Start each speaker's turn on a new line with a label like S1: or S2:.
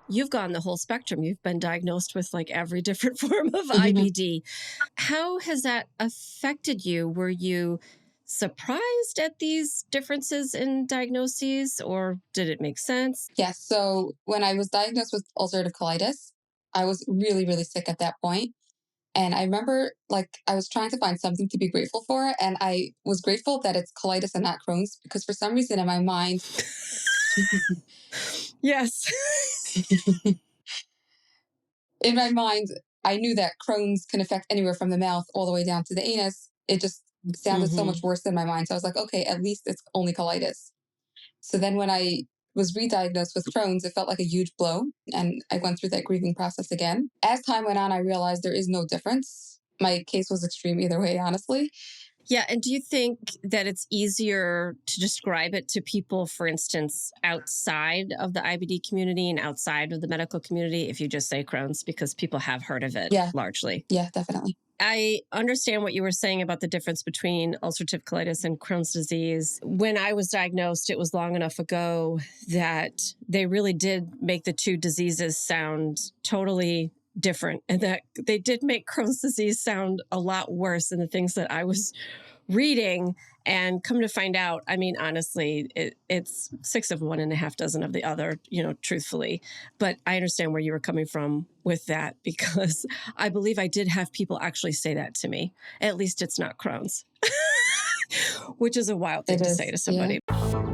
S1: You've gone the whole spectrum. You've been diagnosed with like every different form of IBD. How has that affected you? Were you surprised at these differences in diagnoses, or did it make sense?
S2: Yes. So when I was diagnosed with ulcerative colitis, I was really, really sick at that point. And I remember like I was trying to find something to be grateful for. And I was grateful that it's colitis and not Crohn's, because for some reason in my mind,
S1: Yes.
S2: in my mind, I knew that Crohn's can affect anywhere from the mouth all the way down to the anus. It just sounded so much worse in my mind. So I was like, okay, at least it's only colitis. So then when I was re-diagnosed with Crohn's, it felt like a huge blow. And I went through that grieving process again. As time went on, I realized there is no difference. My case was extreme either way, honestly.
S1: Yeah. And do you think that it's easier to describe it to people, for instance, outside of the IBD community and outside of the medical community, if you just say Crohn's, because people have heard of it largely?
S2: Yeah, definitely.
S1: I understand what you were saying about the difference between ulcerative colitis and Crohn's disease. When I was diagnosed, it was long enough ago that they really did make the two diseases sound totally different, and that they did make Crohn's disease sound a lot worse than the things that I was reading. And come to find out, I mean, honestly, it's 6 of one and a half dozen of the other, truthfully. But I understand where you were coming from with that, because I believe I did have people actually say that to me. At least it's not Crohn's, which is a wild thing to say to somebody.
S2: Yeah.